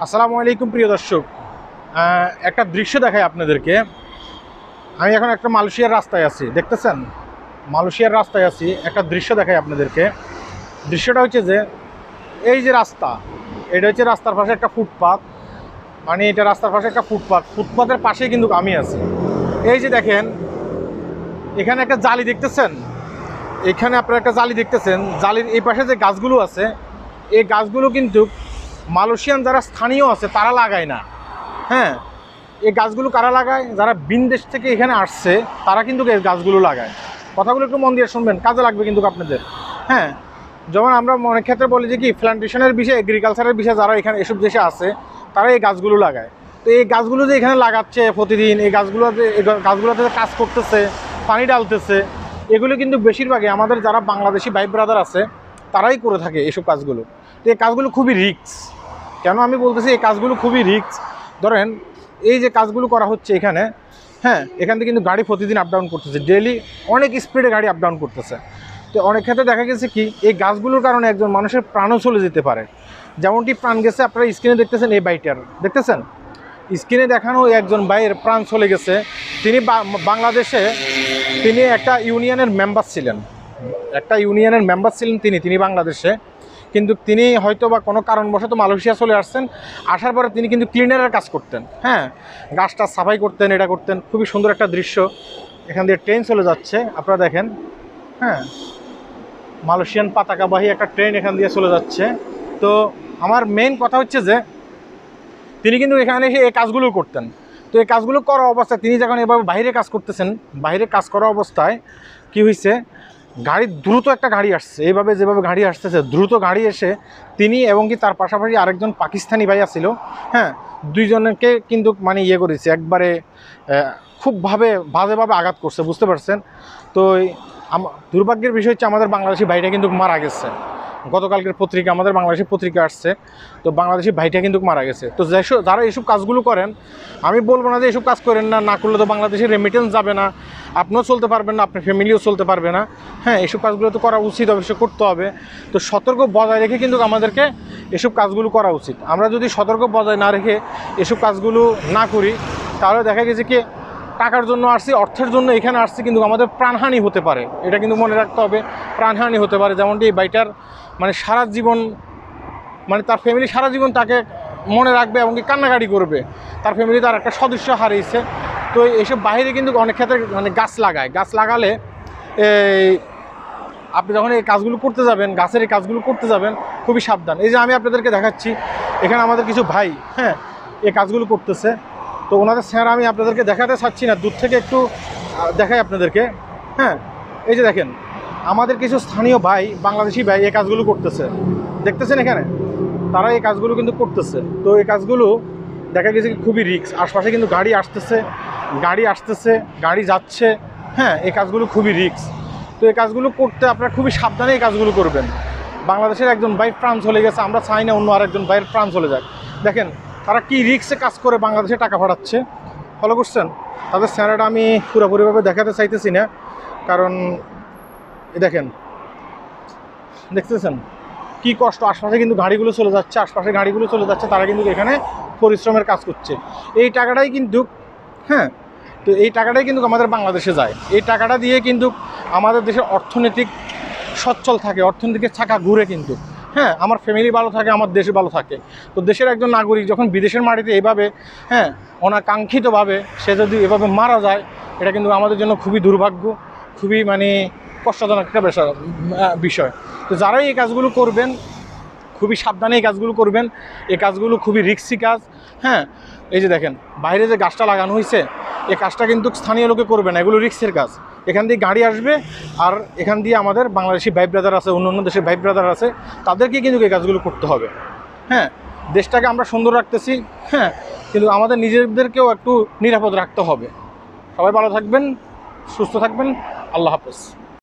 আসসালামু আলাইকুম প্রিয় দর্শক, একটা দৃশ্য দেখাই আপনাদেরকে। আমি এখন একটা মালয়েশিয়ার রাস্তায় আছি, দেখতেছেন? মালয়েশিয়ার রাস্তায় আছি, একটা দৃশ্য দেখাই আপনাদেরকে। দৃশ্যটা হচ্ছে যে এই যে রাস্তা, এটা হচ্ছে রাস্তার পাশে একটা ফুটপাথ, মানে এটা রাস্তার পাশে একটা ফুটপাথের পাশেই কিন্তু আমি আছি। এই যে দেখেন, এখানে একটা জালি দেখতেছেন, এখানে আপনারা একটা জালি দেখতেছেন। জালির এই পাশে যে গাছগুলো আছে, এই গাছগুলো কিন্তু মালয়েশিয়ান যারা স্থানীয় আছে তারা লাগায় না। হ্যাঁ, এই গাছগুলো কারা লাগায়? যারা বিদেশ থেকে এখানে আসছে তারা কিন্তু এই গাছগুলো লাগায়। কথাগুলো একটু মন দিয়ে শুনবেন, কাজে লাগবে কিন্তু আপনাদের। হ্যাঁ, যেমন আমরা অনেক ক্ষেত্রে বলি যে কি প্ল্যান্টেশনের বিষয়ে, এগ্রিকালচারের বিষয়ে যারা এখানে এসব দেশে আছে তারা এই গাছগুলো লাগায়। তো এই গাছগুলো যে এখানে লাগাচ্ছে প্রতিদিন, এই গাছগুলোতে কাজ করতেছে, পানি ডালতেছে, এগুলো কিন্তু বেশিরভাগই আমাদের যারা বাংলাদেশি ভাই ব্রাদার আছে তারাই করে থাকে এইসব কাজগুলো। তো এই কাজগুলো খুবই রিস্ক। কেন আমি বলতেছি এই কাজগুলো খুবই রিস্ক? ধরেন এই যে কাজগুলো করা হচ্ছে এখানে, হ্যাঁ, এখান থেকে কিন্তু গাড়ি প্রতিদিন আপ ডাউন করতেছে, ডেইলি অনেক স্পিডে গাড়ি আপ ডাউন করতেছে। তো অনেক ক্ষেত্রে দেখা গেছে কি এই গাছগুলোর কারণে একজন মানুষের প্রাণও চলে যেতে পারে। যেমনটি প্রাণ গেছে, আপনারা স্ক্রিনে দেখতেছেন, এই বাইটার দেখতেছেন, স্ক্রিনে দেখানো একজন ভাইয়ের প্রাণ চলে গেছে। তিনি বাংলাদেশে তিনি একটা ইউনিয়নের মেম্বার ছিলেন, তিনি বাংলাদেশে, কিন্তু তিনি হয়তো বা কোনো কারণবশত মালয়েশিয়া চলে আসছেন। আসার পরে তিনি কিন্তু ক্লিনারের কাজ করতেন। হ্যাঁ, গাছটা সাফাই করতেন, এটা করতেন। খুবই সুন্দর একটা দৃশ্য। এখান দিয়ে ট্রেন চলে যাচ্ছে, আপনারা দেখেন। হ্যাঁ, মালয়েশিয়ান পতাকাবাহী একটা ট্রেন এখান দিয়ে চলে যাচ্ছে। তো আমার মেইন কথা হচ্ছে যে তিনি কিন্তু এখানে এসে এই কাজগুলো করতেন। তো এই কাজগুলো করা অবস্থায় তিনি যখন এভাবে বাইরে কাজ করতেছেন, বাইরে কাজ করা অবস্থায় কি হয়েছে, দ্রুত একটা গাড়ি আসছে, এইভাবে যেভাবে গাড়ি আসতেছে, দ্রুত গাড়ি এসে তিনি এবং কি তার পাশাপাশি আরেকজন পাকিস্তানি ভাই ছিল, হ্যাঁ, দুইজনকে কিন্তু মানে করেছে, একবারে খুবভাবে বাজেভাবে আঘাত করছে, বুঝতে পারছেন? তো দুর্ভাগ্যের বিষয় হচ্ছে আমাদের বাংলাদেশি ভাইটা কিন্তু মারা গেছে। গতকালকের পত্রিকা, আমাদের বাংলাদেশি পত্রিকা আসছে, তো বাংলাদেশি ভাইটা কিন্তু মারা গেছে। তো যারা এইসব কাজগুলো করেন, আমি বলবো না যে এইসব কাজ করেন না, না করলে তো বাংলাদেশের রেমিটেন্স যাবে না, আপনিও চলতে পারবেন না, আপনার ফ্যামিলিও চলতে পারবে না। হ্যাঁ, এসব কাজগুলো তো করা উচিত, অবশ্যই করতে হবে। তো সতর্ক বজায় রেখে কিন্তু আমাদেরকে এসব কাজগুলো করা উচিত। আমরা যদি সতর্ক বজায় না রেখে এসব কাজগুলো না করি, তাহলে দেখা গেছে কি টাকার জন্য আসছি, অর্থের জন্য এখানে আসছি, কিন্তু আমাদের প্রাণহানি হতে পারে। এটা কিন্তু মনে রাখতে হবে, প্রাণহানি হতে পারে। যেমনটি এই বাইটার মানে সারা জীবন, মানে তার ফ্যামিলি সারা জীবন তাকে মনে রাখবে এবং কি কান্নাকাটি করবে। তার ফ্যামিলি তার একটা সদস্য হারিয়েছে। তো এইসব বাইরে কিন্তু অনেক ক্ষেত্রে মানে গাছ লাগালে আপনি যখন এই কাজগুলো করতে যাবেন, গাছের এই কাজগুলো করতে যাবেন, খুবই সাবধান। এই যে আমি আপনাদেরকে দেখাচ্ছি, এখানে আমাদের কিছু ভাই, হ্যাঁ, এই কাজগুলো করতেছে। তো ওনাদের স্যার আমি আপনাদেরকে দেখাতে চাচ্ছি না, দূর থেকে একটু দেখাই আপনাদেরকে। হ্যাঁ, এই যে দেখেন, আমাদের কিছু স্থানীয় ভাই, বাংলাদেশি ভাই এই কাজগুলো করতেছে, দেখতেছেন এখানে, তারা এই কাজগুলো কিন্তু করতেছে। তো এই কাজগুলো দেখা গেছে খুবই রিস্ক। আশপাশে কিন্তু গাড়ি আসতেছে, গাড়ি যাচ্ছে। হ্যাঁ, এই কাজগুলো খুবই রিস্ক। তো এই কাজগুলো করতে আপনারা খুবই সাবধানে এই কাজগুলো করবেন। বাংলাদেশের একজন ভাই প্রাণ চলে গেছে, আমরা চাই না অন্য আরেকজন ভাইয়ের প্রাণ চলে যাক। দেখেন তারা কি রিস্কে কাজ করে বাংলাদেশে টাকা পাঠাচ্ছে, ফলো করছেন? তাদের স্যালারিটা আমি পুরোপুরিভাবে দেখাতে চাইতেছি না, কারণ দেখেন, দেখতেছেন কি কষ্ট। আশপাশে কিন্তু গাড়িগুলো চলে যাচ্ছে, তারা কিন্তু এখানে পরিশ্রমের কাজ করছে। এই টাকাটাই কিন্তু, হ্যাঁ, তো এই টাকাটাই কিন্তু আমাদের বাংলাদেশে যায়। এই টাকাটা দিয়ে কিন্তু আমাদের দেশের অর্থনৈতিক সচ্ছল থাকে, অর্থনৈতিক চাকা ঘুরে কিন্তু। হ্যাঁ, আমার ফ্যামিলি ভালো থাকে, আমার দেশ ভালো থাকে। তো দেশের একজন নাগরিক যখন বিদেশের মাটিতে এইভাবে, হ্যাঁ, অনাকাঙ্ক্ষিতভাবে সে যদি এভাবে মারা যায়, এটা কিন্তু আমাদের জন্য খুবই দুর্ভাগ্য, খুবই মানে কষ্টজনক একটা বিষয়। তো যারাই এই কাজগুলো করবেন, খুবই সাবধানে এই কাজগুলো করবেন। এই কাজগুলো খুবই রিস্কি কাজ। হ্যাঁ, এই যে দেখেন বাইরে যে গাছটা লাগানো হয়েছে, এই কাজটা কিন্তু স্থানীয় লোকে করবে না, এগুলো রিস্কের কাজ। এখান দিয়ে গাড়ি আসবে, আর এখান দিয়ে আমাদের বাংলাদেশি ভাই ব্রাদার আছে, অন্য দেশের ভাই ব্রাদার আছে, তাদেরকে কিন্তু এই কাজগুলো করতে হবে। হ্যাঁ, দেশটাকে আমরা সুন্দর রাখতেছি, হ্যাঁ, কিন্তু আমাদের নিজেদেরকেও একটু নিরাপদ রাখতে হবে। সবাই ভালো থাকবেন, সুস্থ থাকবেন। আল্লাহ হাফেজ।